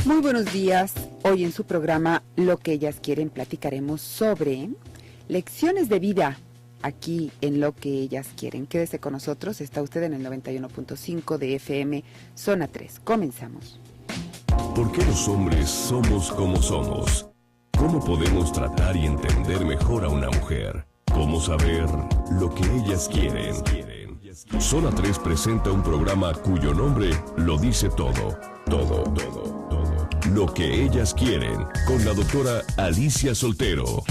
Muy buenos días. Hoy en su programa Lo que ellas quieren platicaremos sobre lecciones de vida aquí en Lo que ellas quieren. Quédese con nosotros. Está usted en el 91.5 de FM Zona 3. Comenzamos. ¿Por qué los hombres somos como somos? ¿Cómo podemos tratar y entender mejor a una mujer? ¿Cómo saber lo que ellas quieren? Zona 3 presenta un programa cuyo nombre lo dice todo. Lo que ellas quieren, con la doctora Alicia Soltero.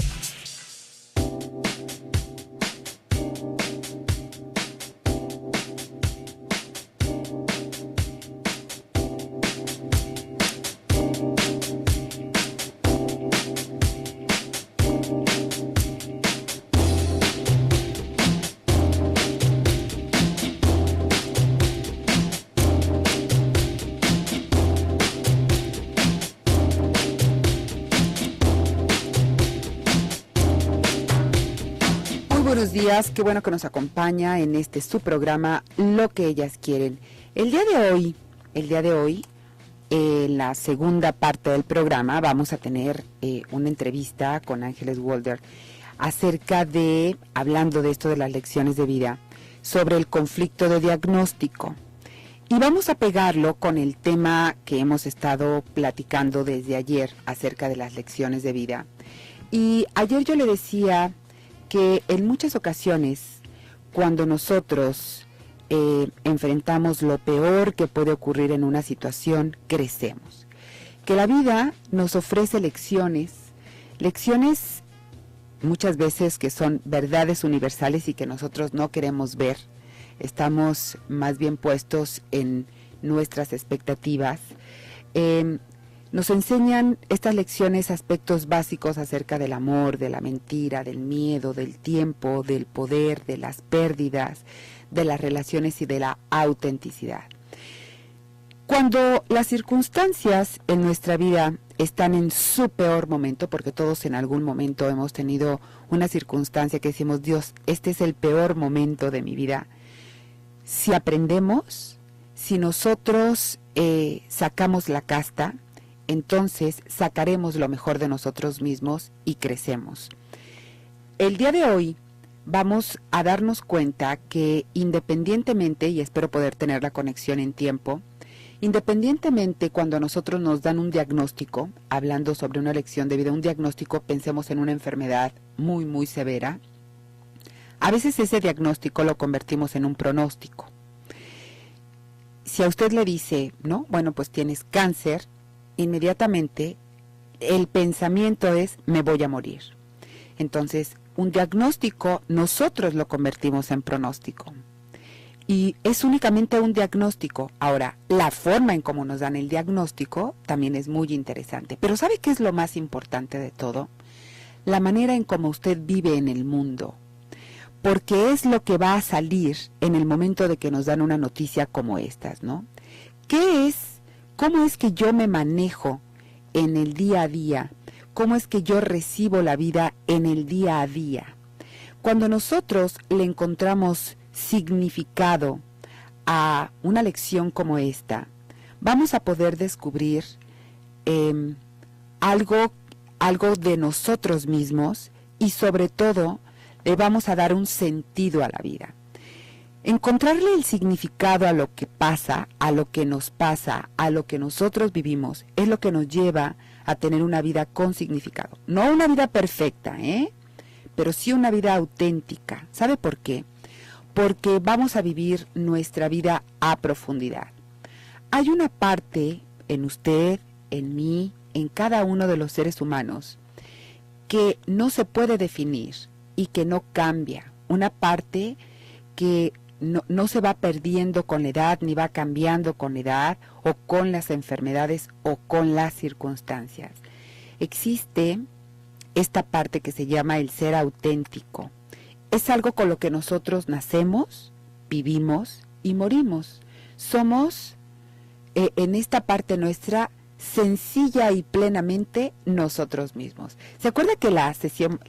Buenos días, qué bueno que nos acompaña en este su programa Lo que ellas quieren. El día de hoy, en la segunda parte del programa, vamos a tener una entrevista con Ángeles Walder acerca de, hablando de esto de las lecciones de vida, sobre el conflicto de diagnóstico. Y vamos a pegarlo con el tema que hemos estado platicando desde ayer acerca de las lecciones de vida. Y ayer yo le decía que en muchas ocasiones, cuando nosotros enfrentamos lo peor que puede ocurrir en una situación, crecemos. Que la vida nos ofrece lecciones muchas veces que son verdades universales y que nosotros no queremos ver. Estamos más bien puestos en nuestras expectativas. Nos enseñan estas lecciones aspectos básicos acerca del amor, de la mentira, del miedo, del tiempo, del poder, de las pérdidas, de las relaciones y de la autenticidad. Cuando las circunstancias en nuestra vida están en su peor momento, porque todos en algún momento hemos tenido una circunstancia que decimos, Dios, este es el peor momento de mi vida. Si aprendemos, si nosotros sacamos la casta, entonces sacaremos lo mejor de nosotros mismos y crecemos. El día de hoy vamos a darnos cuenta que independientemente, y espero poder tener la conexión en tiempo, independientemente cuando a nosotros nos dan un diagnóstico, hablando sobre una lección de vida, un diagnóstico, pensemos en una enfermedad muy, muy severa, a veces ese diagnóstico lo convertimos en un pronóstico. Si a usted le dice, no, bueno, pues tienes cáncer, inmediatamente el pensamiento es me voy a morir. Entonces, un diagnóstico nosotros lo convertimos en pronóstico. Y es únicamente un diagnóstico. Ahora, la forma en cómo nos dan el diagnóstico también es muy interesante. Pero ¿sabe qué es lo más importante de todo? La manera en cómo usted vive en el mundo. Porque es lo que va a salir en el momento de que nos dan una noticia como estas, ¿no? ¿Cómo es que yo me manejo en el día a día? ¿Cómo es que yo recibo la vida en el día a día? Cuando nosotros le encontramos significado a una lección como esta, vamos a poder descubrir algo de nosotros mismos y sobre todo le vamos a dar un sentido a la vida. Encontrarle el significado a lo que pasa, a lo que nos pasa, a lo que nosotros vivimos, es lo que nos lleva a tener una vida con significado. No una vida perfecta, pero sí una vida auténtica. ¿Sabe por qué? Porque vamos a vivir nuestra vida a profundidad. Hay una parte en usted, en mí, en cada uno de los seres humanos, que no se puede definir y que no cambia. Una parte que no se va perdiendo con la edad, ni va cambiando con la edad, o con las enfermedades, o con las circunstancias. Existe esta parte que se llama el ser auténtico. Es algo con lo que nosotros nacemos, vivimos y morimos. Somos, en esta parte nuestra, sencilla y plenamente nosotros mismos. ¿Se acuerda que la sesión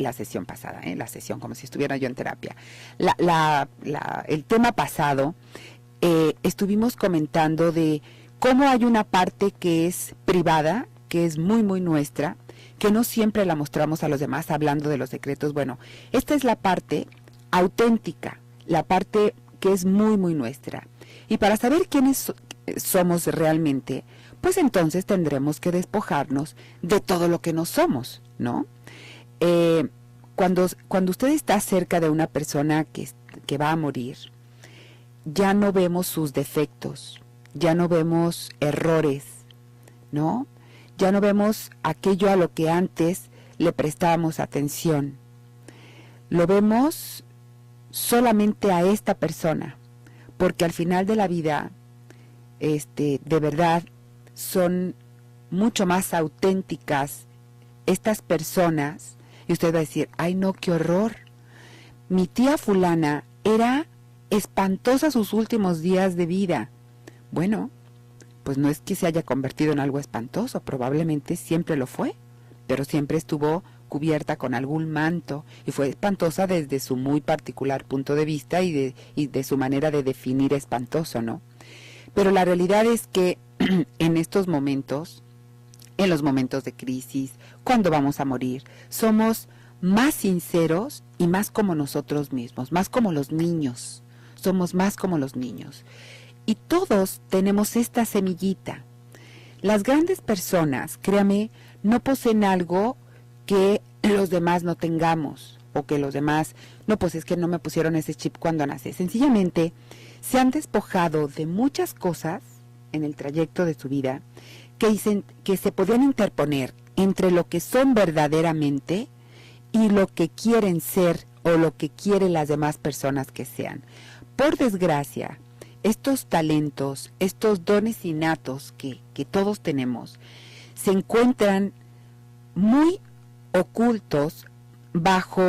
pasada, la sesión como si estuviera yo en terapia, el tema pasado, estuvimos comentando de cómo hay una parte que es privada, que es muy, muy nuestra, que no siempre la mostramos a los demás hablando de los secretos? Bueno, esta es la parte auténtica, la parte que es muy, muy nuestra. Y para saber quiénes somos realmente, pues entonces tendremos que despojarnos de todo lo que no somos, ¿no? Cuando usted está cerca de una persona que va a morir, ya no vemos sus defectos, ya no vemos errores, ¿no? Ya no vemos aquello a lo que antes le prestábamos atención. Lo vemos solamente a esta persona, porque al final de la vida, de verdad, son mucho más auténticas estas personas. Y usted va a decir, ay no, qué horror. Mi tía fulana era espantosa sus últimos días de vida. Bueno, pues no es que se haya convertido en algo espantoso, probablemente siempre lo fue, pero siempre estuvo cubierta con algún manto y fue espantosa desde su muy particular punto de vista y de su manera de definir espantoso, ¿no? Pero la realidad es que en estos momentos, en los momentos de crisis, cuando vamos a morir, somos más sinceros y más como nosotros mismos, más como los niños. Somos más como los niños. Y todos tenemos esta semillita. Las grandes personas, créame, no poseen algo que los demás no tengamos, o que los demás, no, pues es que no me pusieron ese chip cuando nací. Sencillamente se han despojado de muchas cosas en el trayecto de su vida que se podían interponer entre lo que son verdaderamente y lo que quieren ser o lo que quieren las demás personas que sean. Por desgracia, estos talentos, estos dones innatos que todos tenemos, se encuentran muy ocultos bajo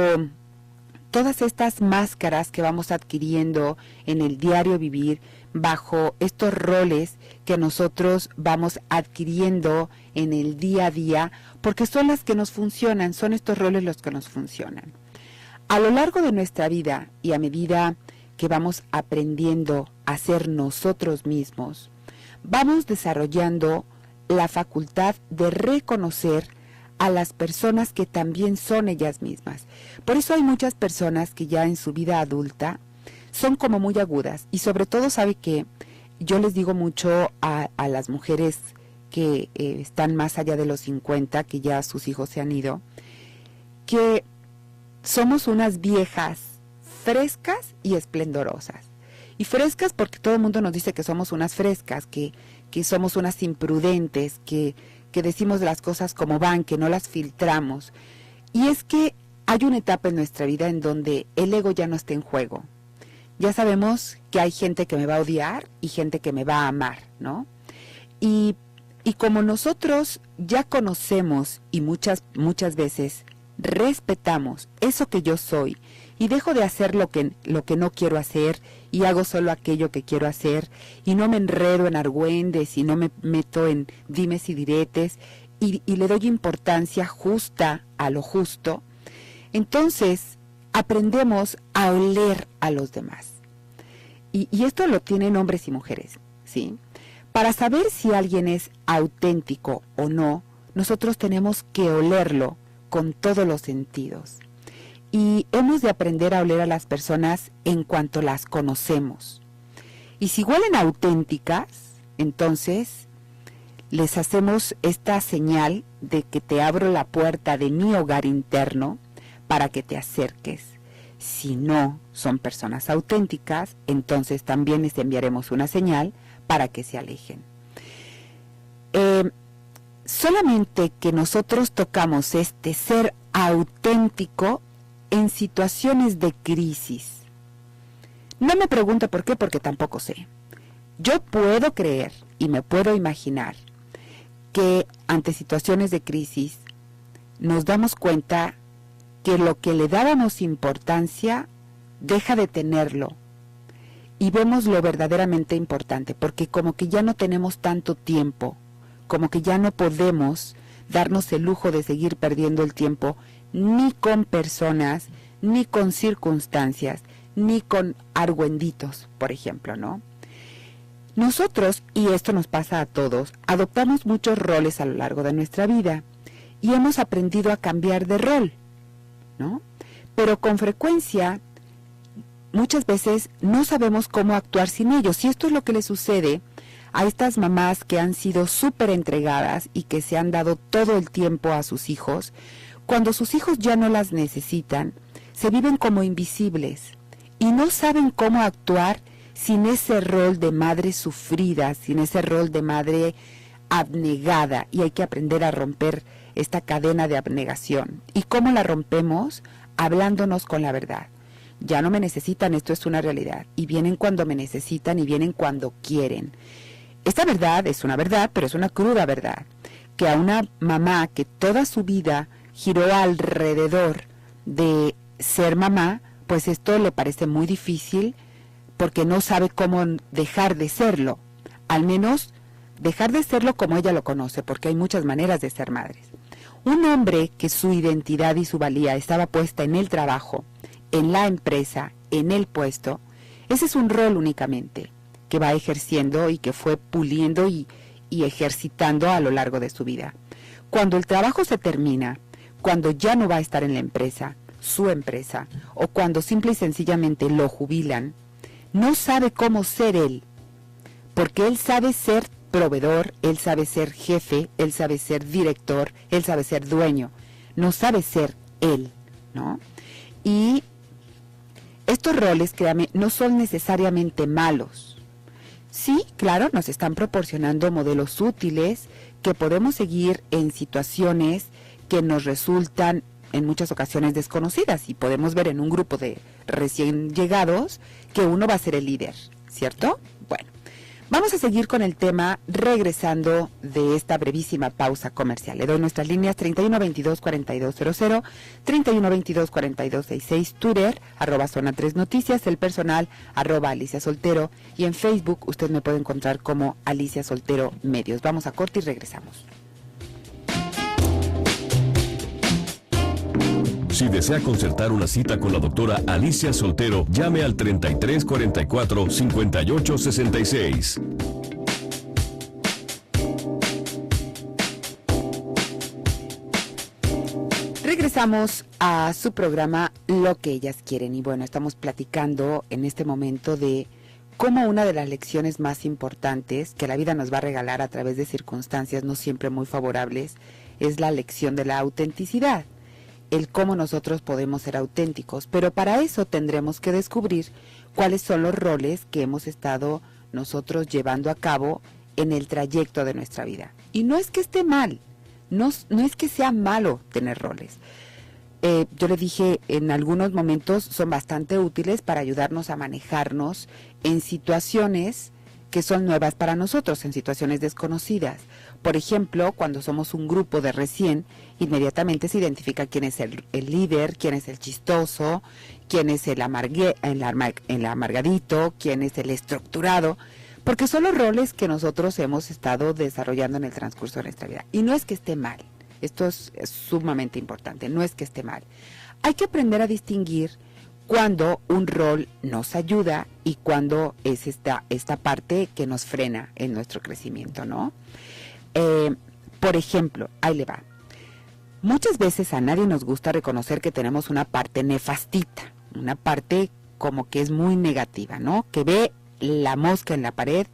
todas estas máscaras que vamos adquiriendo en el diario vivir, bajo estos roles que nosotros vamos adquiriendo en el día a día, porque son las que nos funcionan, son estos roles los que nos funcionan. A lo largo de nuestra vida y a medida que vamos aprendiendo a ser nosotros mismos, vamos desarrollando la facultad de reconocer a las personas que también son ellas mismas. Por eso hay muchas personas que ya en su vida adulta son como muy agudas, y sobre todo, sabe que yo les digo mucho a las mujeres que están más allá de los 50, que ya sus hijos se han ido, que somos unas viejas frescas y esplendorosas. Y frescas porque todo el mundo nos dice que somos unas frescas, que somos unas imprudentes, que decimos las cosas como van, que no las filtramos. Y es que hay una etapa en nuestra vida en donde el ego ya no está en juego. Ya sabemos que hay gente que me va a odiar y gente que me va a amar, ¿no? Y como nosotros ya conocemos y muchas veces respetamos eso que yo soy y dejo de hacer lo que no quiero hacer y hago solo aquello que quiero hacer y no me enredo en argüendes y no me meto en dimes y diretes y le doy importancia justa a lo justo, entonces aprendemos a oler a los demás. Y esto lo tienen hombres y mujeres, ¿sí? Para saber si alguien es auténtico o no, nosotros tenemos que olerlo con todos los sentidos. Y hemos de aprender a oler a las personas en cuanto las conocemos. Y si huelen auténticas, entonces les hacemos esta señal de que te abro la puerta de mi hogar interno para que te acerques. Si no son personas auténticas, entonces también les enviaremos una señal para que se alejen. Solamente que nosotros tocamos este ser auténtico en situaciones de crisis. No me pregunte por qué, porque tampoco sé. Yo puedo creer y me puedo imaginar que ante situaciones de crisis nos damos cuenta que lo que le dábamos importancia deja de tenerlo y vemos lo verdaderamente importante, porque como que ya no tenemos tanto tiempo como que ya no podemos darnos el lujo de seguir perdiendo el tiempo ni con personas, ni con circunstancias, ni con argüenditos, por ejemplo, ¿no? Nosotros, y esto nos pasa a todos, adoptamos muchos roles a lo largo de nuestra vida y hemos aprendido a cambiar de rol, ¿no? Pero con frecuencia, muchas veces no sabemos cómo actuar sin ellos, y esto es lo que le sucede a estas mamás que han sido súper entregadas y que se han dado todo el tiempo a sus hijos. Cuando sus hijos ya no las necesitan, se viven como invisibles y no saben cómo actuar sin ese rol de madre sufrida, sin ese rol de madre abnegada, y hay que aprender a romper esta cadena de abnegación. ¿Y cómo la rompemos? Hablándonos con la verdad. Ya no me necesitan, esto es una realidad, y vienen cuando me necesitan y vienen cuando quieren. Esta verdad es una verdad, pero es una cruda verdad, que a una mamá que toda su vida giró alrededor de ser mamá, pues esto le parece muy difícil porque no sabe cómo dejar de serlo, al menos dejar de serlo como ella lo conoce, porque hay muchas maneras de ser madres. Un hombre que su identidad y su valía estaba puesta en el trabajo, en la empresa, en el puesto, ese es un rol únicamente que va ejerciendo y que fue puliendo y ejercitando a lo largo de su vida. Cuando el trabajo se termina, cuando ya no va a estar en la empresa, su empresa, o cuando simple y sencillamente lo jubilan, no sabe cómo ser él, porque él sabe ser proveedor, él sabe ser jefe, él sabe ser director, él sabe ser dueño, no sabe ser él, ¿no? Y estos roles, créame, no son necesariamente malos. Sí, claro, nos están proporcionando modelos útiles que podemos seguir en situaciones que nos resultan en muchas ocasiones desconocidas, y podemos ver en un grupo de recién llegados que uno va a ser el líder, ¿cierto? Bueno, vamos a seguir con el tema regresando de esta brevísima pausa comercial. Le doy nuestras líneas 3122-4200, 3122-4266, Twitter, @Zona 3 Noticias, el personal, @Alicia Soltero, y en Facebook usted me puede encontrar como Alicia Soltero Medios. Vamos a corte y regresamos. Si desea concertar una cita con la doctora Alicia Soltero, llame al 33 44 58 66. Regresamos a su programa Lo que ellas quieren, y bueno, estamos platicando en este momento de cómo una de las lecciones más importantes que la vida nos va a regalar a través de circunstancias no siempre muy favorables es la lección de la autenticidad. El cómo nosotros podemos ser auténticos, pero para eso tendremos que descubrir cuáles son los roles que hemos estado nosotros llevando a cabo en el trayecto de nuestra vida. Y no es que esté mal, no es que sea malo tener roles. Yo le dije, en algunos momentos son bastante útiles para ayudarnos a manejarnos en situaciones que son nuevas para nosotros, en situaciones desconocidas. Por ejemplo, cuando somos un grupo de recién, inmediatamente se identifica quién es el líder, quién es el chistoso, quién es el amargadito, quién es el estructurado, porque son los roles que nosotros hemos estado desarrollando en el transcurso de nuestra vida. Y no es que esté mal, esto es sumamente importante, no es que esté mal. Hay que aprender a distinguir cuando un rol nos ayuda y cuando es esta parte que nos frena en nuestro crecimiento, ¿no? Por ejemplo, ahí le va. Muchas veces a nadie nos gusta reconocer que tenemos una parte nefastita, una parte como que es muy negativa, ¿no? Que ve la mosca en la pared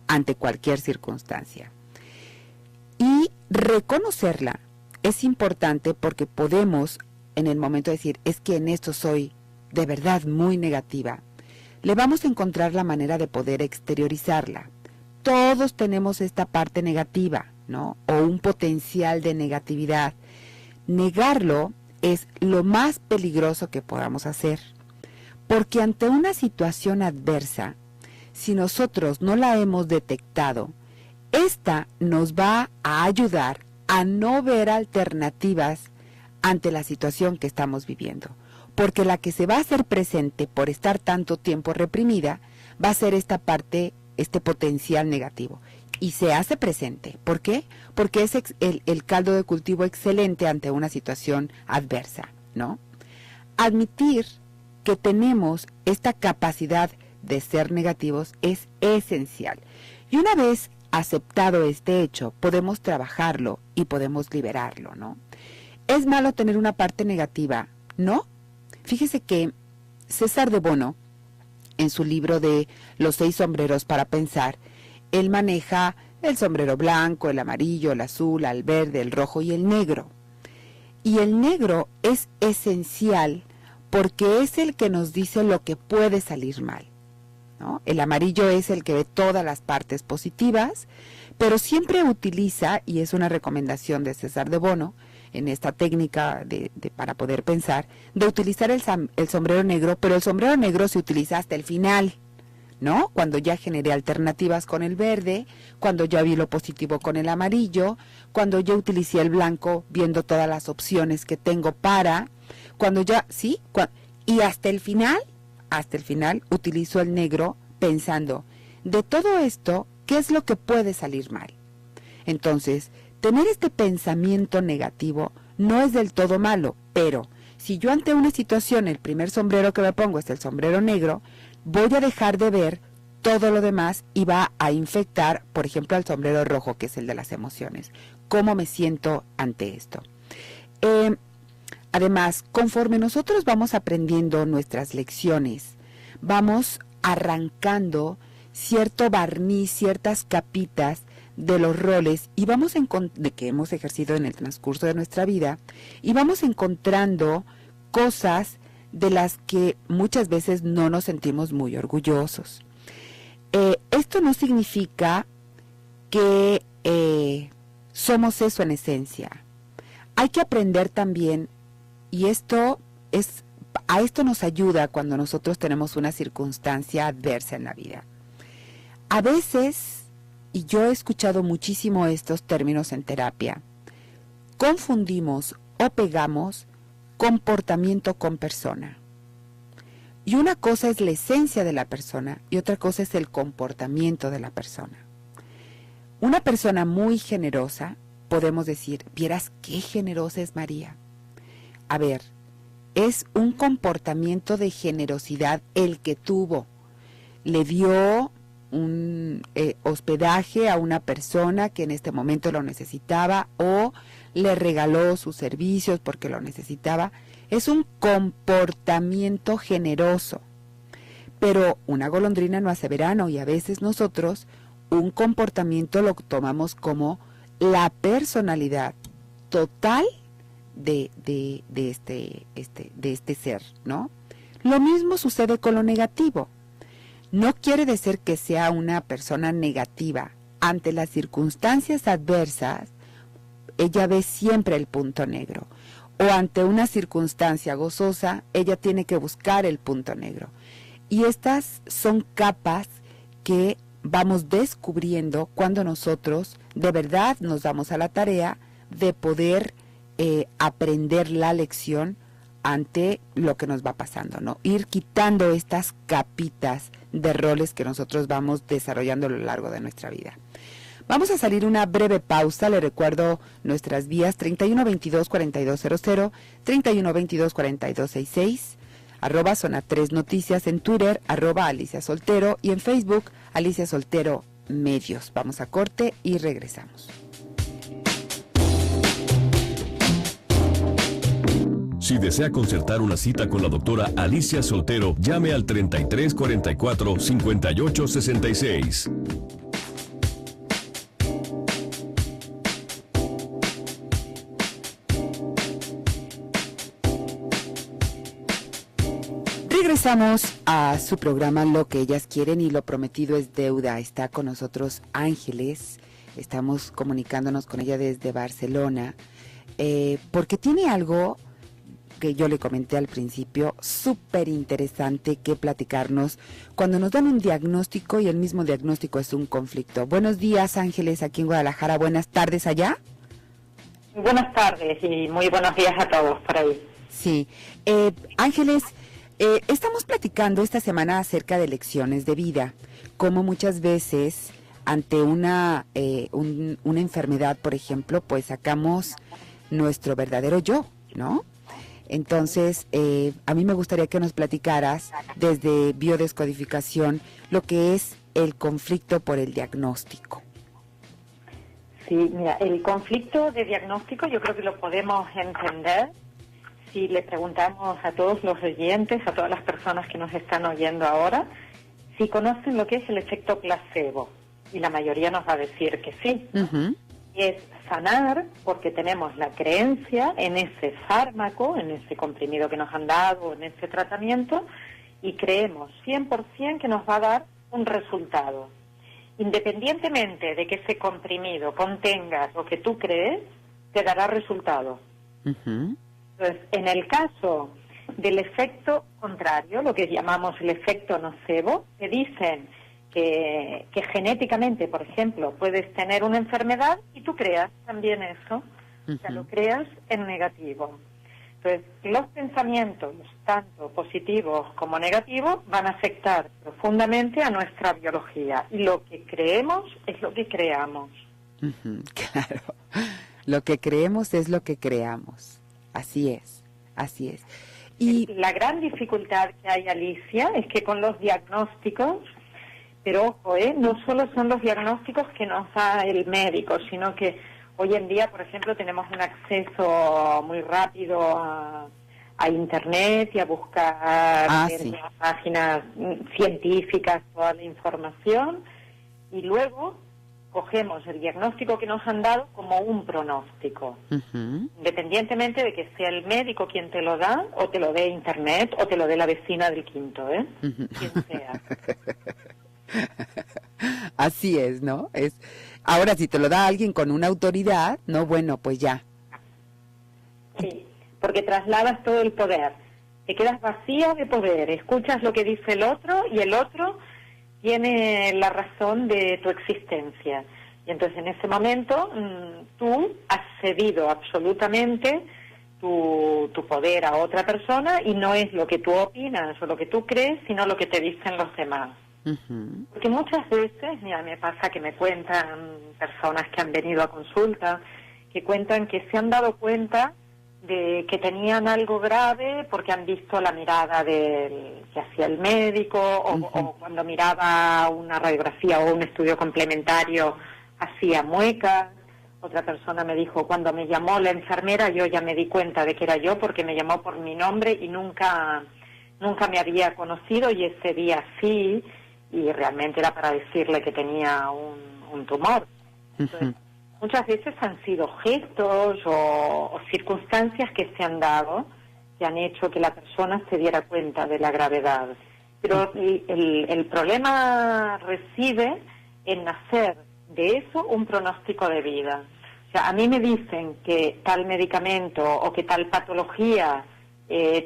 ante cualquier circunstancia. Y reconocerla es importante porque podemos en el momento de decir, es que en esto soy de verdad muy negativa. Le vamos a encontrar la manera de poder exteriorizarla. Todos tenemos esta parte negativa, ¿no? O un potencial de negatividad. Negarlo es lo más peligroso que podamos hacer, porque ante una situación adversa, si nosotros no la hemos detectado, esta nos va a ayudar a no ver alternativas ante la situación que estamos viviendo, porque la que se va a hacer presente por estar tanto tiempo reprimida va a ser esta parte, este potencial negativo. y se hace presente. ¿Por qué? Porque es el caldo de cultivo excelente ante una situación adversa, ¿no? Admitir que tenemos esta capacidad de ser negativos es esencial. Y una vez aceptado este hecho, podemos trabajarlo y podemos liberarlo, ¿no? ¿Es malo tener una parte negativa? ¿No? Fíjese que César de Bono, en su libro de Los 6 sombreros para pensar, él maneja el sombrero blanco, el amarillo, el azul, el verde, el rojo y el negro. Y el negro es esencial porque es el que nos dice lo que puede salir mal, ¿no? El amarillo es el que ve todas las partes positivas, pero siempre utiliza, y es una recomendación de César de Bono, en esta técnica para poder pensar, de utilizar el sombrero negro, pero el sombrero negro se utiliza hasta el final, ¿no? Cuando ya generé alternativas con el verde, cuando ya vi lo positivo con el amarillo, cuando yo utilicé el blanco viendo todas las opciones que tengo cuando ya, ¿sí? Y hasta el final utilizo el negro pensando, de todo esto, ¿qué es lo que puede salir mal? Entonces, tener este pensamiento negativo no es del todo malo, pero si yo ante una situación el primer sombrero que me pongo es el sombrero negro, voy a dejar de ver todo lo demás y va a infectar, por ejemplo, al sombrero rojo, que es el de las emociones. ¿Cómo me siento ante esto? Además, conforme nosotros vamos aprendiendo nuestras lecciones, vamos arrancando cierto barniz, ciertas capitas de los roles y vamos de que hemos ejercido en el transcurso de nuestra vida y vamos encontrando cosas de las que muchas veces no nos sentimos muy orgullosos. Esto no significa que somos eso en esencia. Hay que aprender también, y a esto nos ayuda cuando nosotros tenemos una circunstancia adversa en la vida. A veces, y yo he escuchado muchísimo estos términos en terapia, confundimos o pegamos comportamiento con persona. Y una cosa es la esencia de la persona y otra cosa es el comportamiento de la persona. Una persona muy generosa, podemos decir, vieras qué generosa es María. A ver, es un comportamiento de generosidad el que tuvo. Le dio un hospedaje a una persona que en este momento lo necesitaba o le regaló sus servicios porque lo necesitaba. Es un comportamiento generoso. Pero una golondrina no hace verano y a veces nosotros un comportamiento lo tomamos como la personalidad total de este ser, ¿no? Lo mismo sucede con lo negativo. No quiere decir que sea una persona negativa. Ante las circunstancias adversas, ella ve siempre el punto negro. O ante una circunstancia gozosa, ella tiene que buscar el punto negro. Y estas son capas que vamos descubriendo cuando nosotros de verdad nos damos a la tarea de poder aprender la lección ante lo que nos va pasando, ¿no? Ir quitando estas capitas de roles que nosotros vamos desarrollando a lo largo de nuestra vida. Vamos a salir una breve pausa. Le recuerdo nuestras vías 3122-4200, 3122-4266, @ Zona 3 Noticias en Twitter, @ Alicia Soltero y en Facebook Alicia Soltero Medios. Vamos a corte y regresamos. Si desea concertar una cita con la doctora Alicia Soltero, llame al 33 44 58 66. Regresamos a su programa Lo que ellas quieren y lo prometido es deuda. Está con nosotros Ángeles. Estamos comunicándonos con ella desde Barcelona porque tiene algo que yo le comenté al principio, súper interesante que platicarnos cuando nos dan un diagnóstico y el mismo diagnóstico es un conflicto. Buenos días, Ángeles, aquí en Guadalajara. Buenas tardes allá. Buenas tardes y muy buenos días a todos por ahí. Sí. Ángeles, estamos platicando esta semana acerca de lecciones de vida, como muchas veces ante una enfermedad, por ejemplo, pues sacamos nuestro verdadero yo, ¿no? Entonces, a mí me gustaría que nos platicaras desde biodescodificación lo que es el conflicto por el diagnóstico. Sí, mira, el conflicto de diagnóstico yo creo que lo podemos entender si le preguntamos a todos los oyentes, a todas las personas que nos están oyendo ahora, si conocen lo que es el efecto placebo. Y la mayoría nos va a decir que sí. Uh-huh. Es sanar porque tenemos la creencia en ese fármaco, en ese comprimido que nos han dado, en ese tratamiento, y creemos 100% que nos va a dar un resultado. Independientemente de que ese comprimido contenga lo que tú crees, te dará resultado. Uh-huh. Entonces, en el caso del efecto contrario, lo que llamamos el efecto nocebo, te dicen que genéticamente, por ejemplo, puedes tener una enfermedad y tú creas también eso, o sea, lo creas en negativo. Entonces, los pensamientos, tanto positivos como negativos, van a afectar profundamente a nuestra biología. Y lo que creemos es lo que creamos. Uh-huh, claro. Lo que creemos es lo que creamos. Así es, así es. Y la gran dificultad que hay, Alicia, es que con los diagnósticos, pero ojo, no solo son los diagnósticos que nos da el médico, sino que hoy en día, por ejemplo, tenemos un acceso muy rápido a Internet y a buscar en las páginas científicas toda la información, y luego cogemos el diagnóstico que nos han dado como un pronóstico, uh-huh, independientemente de que sea el médico quien te lo da, o te lo dé Internet, o te lo dé la vecina del quinto, uh-huh, quien sea. Así es, ¿no? Ahora, si te lo da alguien con una autoridad, no, bueno, pues ya. Sí, porque trasladas todo el poder. Te quedas vacía de poder, escuchas lo que dice el otro y el otro tiene la razón de tu existencia. Y entonces en ese momento tú has cedido absolutamente tu poder a otra persona, y no es lo que tú opinas o lo que tú crees, sino lo que te dicen los demás. Uh-huh. Porque muchas veces, mira, me pasa que me cuentan personas que han venido a consulta, que cuentan que se han dado cuenta de que tenían algo grave porque han visto la mirada que hacía el médico, o cuando miraba una radiografía o un estudio complementario hacía muecas. Otra persona me dijo, cuando me llamó la enfermera yo ya me di cuenta de que era yo, porque me llamó por mi nombre y nunca me había conocido, y ese día sí, y realmente era para decirle que tenía un tumor. Entonces, muchas veces han sido gestos o circunstancias que se han dado que han hecho que la persona se diera cuenta de la gravedad. Pero el problema reside en hacer de eso un pronóstico de vida. O sea, a mí me dicen que tal medicamento o que tal patología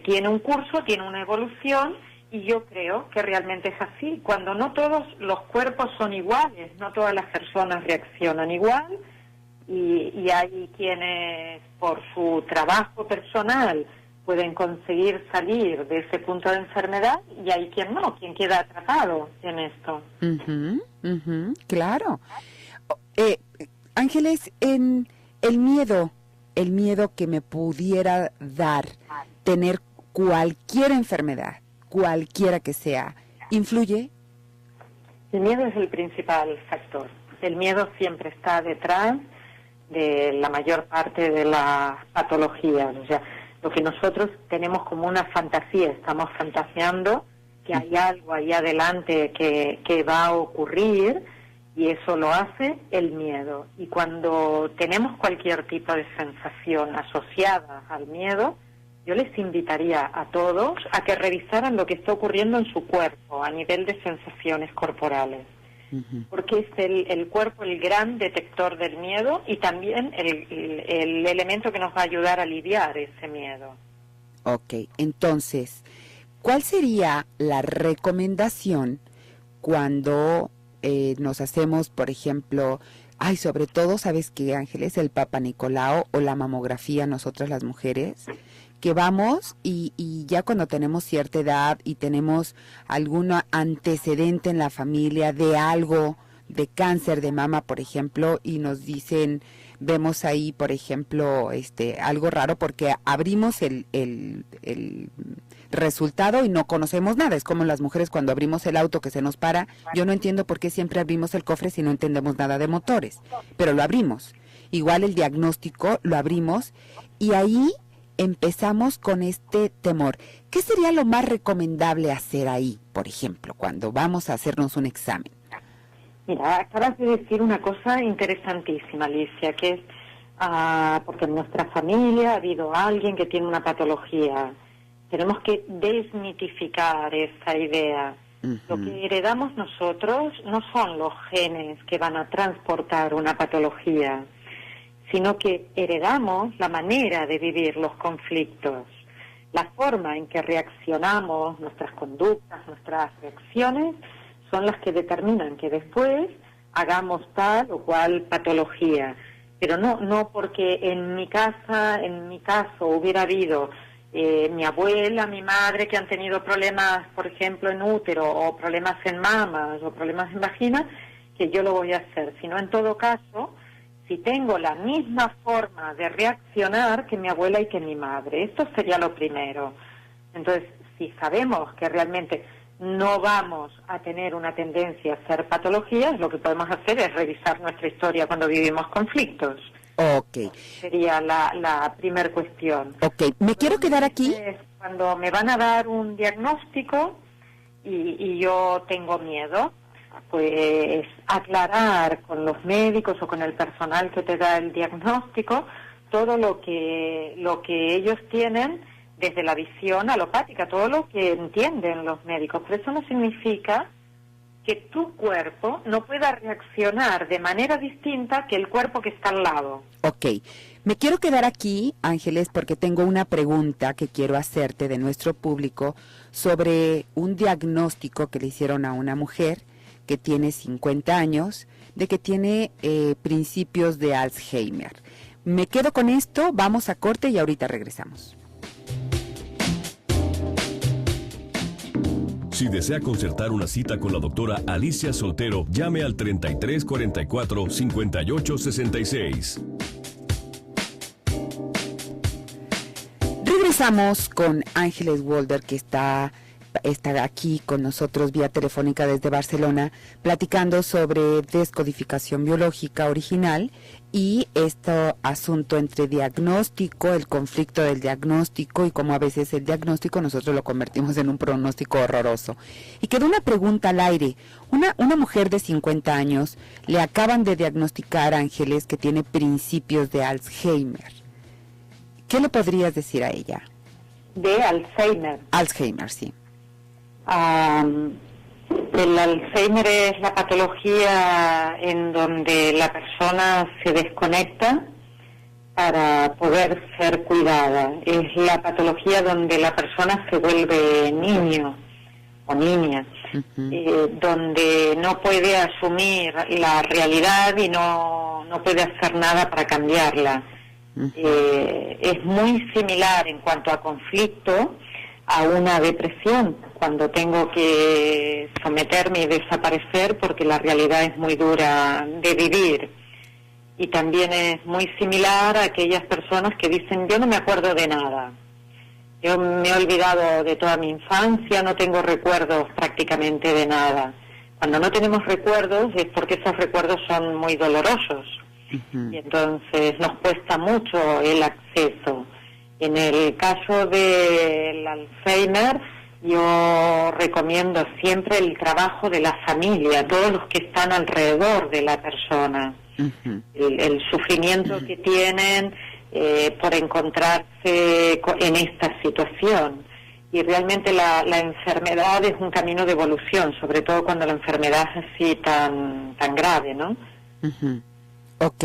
tiene un curso, tiene una evolución, y yo creo que realmente es así. Cuando no todos los cuerpos son iguales, no todas las personas reaccionan igual, y hay quienes por su trabajo personal pueden conseguir salir de ese punto de enfermedad, y hay quien no, quien queda atrapado en esto. Uh-huh, uh-huh, claro. Ángeles, en el miedo que me pudiera dar tener cualquier enfermedad, cualquiera que sea, ¿influye? El miedo es el principal factor. El miedo siempre está detrás de la mayor parte de las patologías. O sea, lo que nosotros tenemos como una fantasía, estamos fantaseando que hay algo ahí adelante que va a ocurrir, y eso lo hace el miedo. Y cuando tenemos cualquier tipo de sensación asociada al miedo, yo les invitaría a todos a que revisaran lo que está ocurriendo en su cuerpo a nivel de sensaciones corporales. Uh-huh. Porque es el cuerpo el gran detector del miedo, y también el elemento que nos va a ayudar a aliviar ese miedo. Ok, entonces, ¿cuál sería la recomendación cuando nos hacemos, por ejemplo, sobre todo, ¿sabes qué, Ángeles? El Papa Nicolau o la mamografía, nosotras las mujeres, que vamos y ya cuando tenemos cierta edad y tenemos algún antecedente en la familia de algo de cáncer de mama, por ejemplo, y nos dicen, vemos ahí, por ejemplo, algo raro porque abrimos el resultado y no conocemos nada. Es como las mujeres cuando abrimos el auto que se nos para. Yo no entiendo por qué siempre abrimos el cofre si no entendemos nada de motores, pero lo abrimos. Igual el diagnóstico lo abrimos y ahí empezamos con este temor. ¿Qué sería lo más recomendable hacer ahí, por ejemplo, cuando vamos a hacernos un examen? Mira, acabas de decir una cosa interesantísima, Alicia, que es porque en nuestra familia ha habido alguien que tiene una patología. Tenemos que desmitificar esa idea. Uh-huh. Lo que heredamos nosotros no son los genes que van a transportar una patología, sino que heredamos la manera de vivir los conflictos, la forma en que reaccionamos, nuestras conductas, nuestras reacciones, son las que determinan que después hagamos tal o cual patología. Pero no porque en mi caso hubiera habido mi abuela, mi madre, que han tenido problemas, por ejemplo, en útero, o problemas en mamas, o problemas en vagina, que yo lo voy a hacer, sino en todo caso, si tengo la misma forma de reaccionar que mi abuela y que mi madre. Esto sería lo primero. Entonces, si sabemos que realmente no vamos a tener una tendencia a hacer patologías, lo que podemos hacer es revisar nuestra historia cuando vivimos conflictos. Okay. Sería la primer cuestión. Okay. Me quiero quedar aquí. Cuando me van a dar un diagnóstico y yo tengo miedo, pues aclarar con los médicos o con el personal que te da el diagnóstico todo lo que ellos tienen desde la visión alopática, todo lo que entienden los médicos. Pero eso no significa que tu cuerpo no pueda reaccionar de manera distinta que el cuerpo que está al lado. Ok. Me quiero quedar aquí, Ángeles, porque tengo una pregunta que quiero hacerte de nuestro público sobre un diagnóstico que le hicieron a una mujer que tiene 50 años, de que tiene principios de Alzheimer. Me quedo con esto, vamos a corte y ahorita regresamos. Si desea concertar una cita con la doctora Alicia Soltero, llame al 33 44 58 66. Regresamos con Ángeles Walder, que está aquí con nosotros vía telefónica desde Barcelona, platicando sobre descodificación biológica original y este asunto entre diagnóstico, el conflicto del diagnóstico y cómo a veces el diagnóstico nosotros lo convertimos en un pronóstico horroroso. Y quedó una pregunta al aire. Una mujer de 50 años le acaban de diagnosticar a Ángeles que tiene principios de Alzheimer. ¿Qué le podrías decir a ella? De Alzheimer. Alzheimer, sí. El Alzheimer es la patología en donde la persona se desconecta para poder ser cuidada. Es la patología donde la persona se vuelve niño o niña, donde no puede asumir la realidad y no puede hacer nada para cambiarla. Es muy similar en cuanto a conflicto a una depresión, cuando tengo que someterme y desaparecer porque la realidad es muy dura de vivir. Y también es muy similar a aquellas personas que dicen, yo no me acuerdo de nada, yo me he olvidado de toda mi infancia, no tengo recuerdos prácticamente de nada. Cuando no tenemos recuerdos es porque esos recuerdos son muy dolorosos. Y entonces nos cuesta mucho el acceso. En el caso del Alzheimer, yo recomiendo siempre el trabajo de la familia, todos los que están alrededor de la persona, el sufrimiento que tienen por encontrarse en esta situación. Y realmente la enfermedad es un camino de evolución, sobre todo cuando la enfermedad es así tan grave, ¿no? Ok.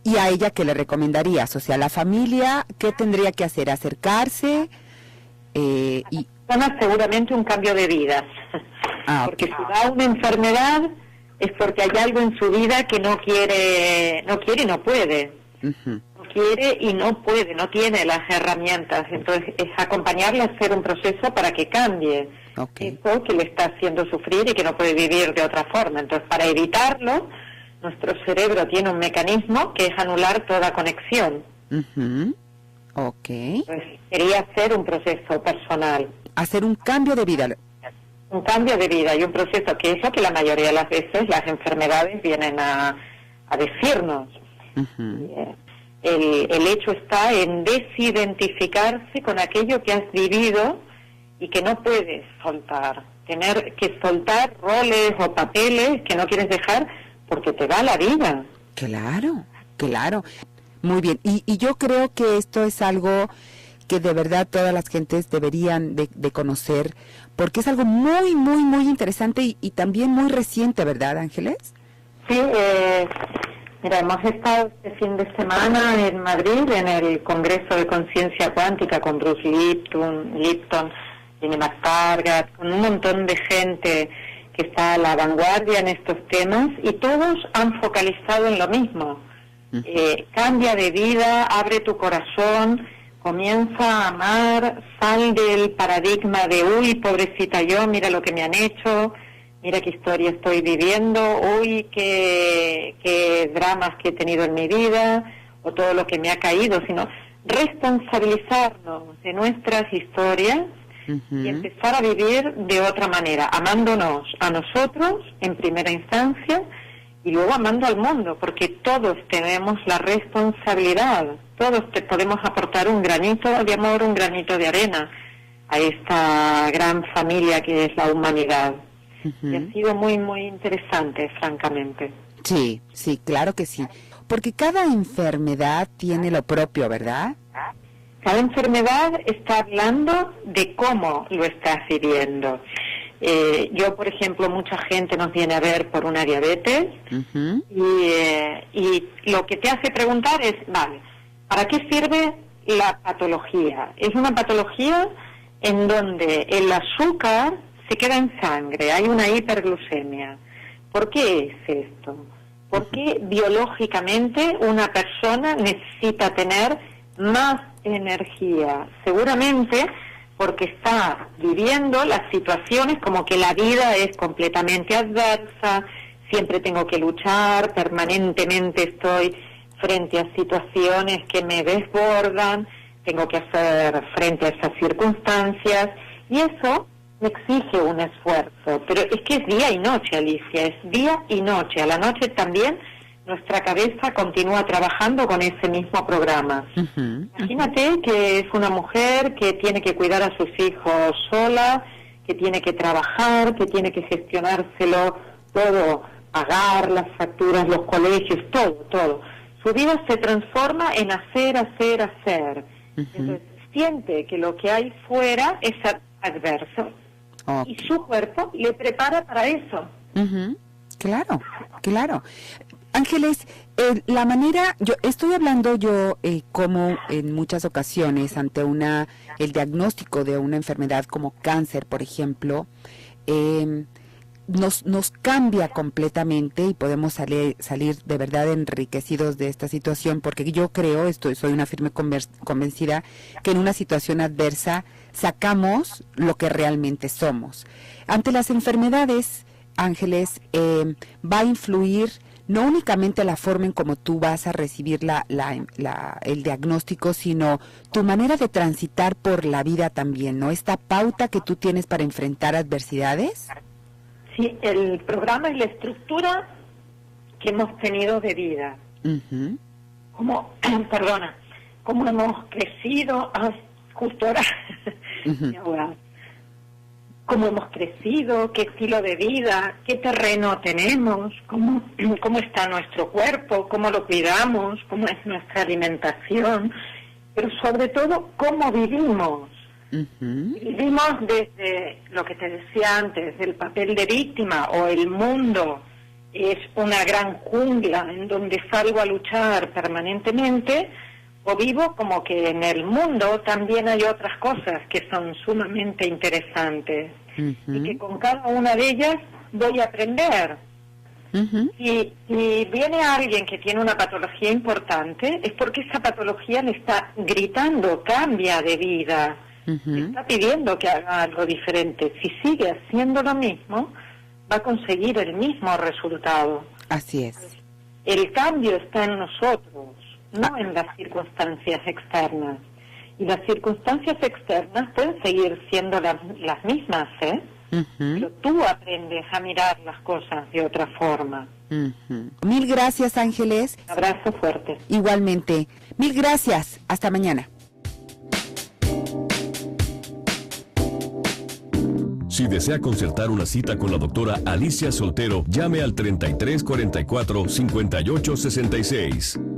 ¿Y a ella qué le recomendarías? O sea, la familia, ¿qué tendría que hacer? ¿Acercarse? Y seguramente un cambio de vidas. Porque si da una enfermedad es porque hay algo en su vida que no quiere y no puede. No quiere y no puede, no tiene las herramientas. Entonces es acompañarle a hacer un proceso para que cambie. Okay. Eso que le está haciendo sufrir y que no puede vivir de otra forma. Entonces, para evitarlo, nuestro cerebro tiene un mecanismo que es anular toda conexión. Okay. Pues quería hacer un proceso personal. Hacer un cambio de vida. Un cambio de vida y un proceso que es lo que la mayoría de las veces las enfermedades vienen a decirnos. El hecho está en desidentificarse con aquello que has vivido y que no puedes soltar. Tener que soltar roles o papeles que no quieres dejar porque te va la vida. Claro, claro. Muy bien. Y yo creo que esto es algo que de verdad todas las gentes deberían de conocer, porque es algo muy, muy, muy interesante y también muy reciente, ¿verdad, Ángeles? Sí, mira, hemos estado este fin de semana en Madrid en el Congreso de Conciencia Cuántica con Bruce Lipton, Jenny McTaggart, con un montón de gente que está a la vanguardia en estos temas y todos han focalizado en lo mismo. Cambia de vida, abre tu corazón, comienza a amar, sal del paradigma de uy, pobrecita yo, mira lo que me han hecho, mira qué historia estoy viviendo, uy, qué dramas que he tenido en mi vida, o todo lo que me ha caído, sino responsabilizarnos de nuestras historias y empezar a vivir de otra manera, amándonos a nosotros en primera instancia y luego amando al mundo, porque todos tenemos la responsabilidad, todos podemos aportar un granito de amor, un granito de arena a esta gran familia que es la humanidad. Y ha sido muy, muy interesante, francamente. Sí, sí, claro que sí. Porque cada enfermedad tiene lo propio, ¿verdad? Cada enfermedad está hablando de cómo lo estás viviendo. Yo, por ejemplo, mucha gente nos viene a ver por una diabetes y lo que te hace preguntar es, vale, ¿para qué sirve la patología? Es una patología en donde el azúcar se queda en sangre, hay una hiperglucemia. ¿Por qué es esto? ¿Por qué biológicamente una persona necesita tener más energía? Seguramente porque está viviendo las situaciones como que la vida es completamente adversa, siempre tengo que luchar, permanentemente estoy frente a situaciones que me desbordan, tengo que hacer frente a esas circunstancias y eso me exige un esfuerzo, pero es que es día y noche, Alicia, es día y noche. A la noche también nuestra cabeza continúa trabajando con ese mismo programa. Imagínate que es una mujer que tiene que cuidar a sus hijos sola, que tiene que trabajar, que tiene que gestionárselo todo, pagar las facturas, los colegios, todo. Su vida se transforma en hacer. Entonces siente que lo que hay fuera es adverso. Y su cuerpo le prepara para eso. Claro. Ángeles, la manera, yo estoy hablando como en muchas ocasiones ante el diagnóstico de una enfermedad como cáncer, por ejemplo, nos cambia completamente y podemos salir de verdad enriquecidos de esta situación, porque yo creo, soy una firme convencida, que en una situación adversa sacamos lo que realmente somos. Ante las enfermedades, Ángeles, va a influir no únicamente la forma en cómo tú vas a recibir el diagnóstico, sino tu manera de transitar por la vida también, ¿no? Esta pauta que tú tienes para enfrentar adversidades. Sí, el programa y la estructura que hemos tenido de vida. Cómo hemos crecido, justo ahora, cómo hemos crecido, qué estilo de vida, qué terreno tenemos, cómo está nuestro cuerpo, cómo lo cuidamos, cómo es nuestra alimentación, pero sobre todo cómo vivimos. Vivimos desde lo que te decía antes, el papel de víctima o el mundo es una gran jungla en donde salgo a luchar permanentemente, o vivo como que en el mundo también hay otras cosas que son sumamente interesantes y que con cada una de ellas voy a aprender. Si viene alguien que tiene una patología importante, es porque esa patología le está gritando, cambia de vida, Ujú. Está pidiendo que haga algo diferente. Si sigue haciendo lo mismo, va a conseguir el mismo resultado. Así es. El cambio está en nosotros, no en las circunstancias externas. Y las circunstancias externas pueden seguir siendo las mismas, ¿eh? Ujú. Pero tú aprendes a mirar las cosas de otra forma. Ujú. Mil gracias, Ángeles. Un abrazo fuerte. Igualmente. Mil gracias. Hasta mañana. Si desea concertar una cita con la doctora Alicia Soltero, llame al 33 44 58 66.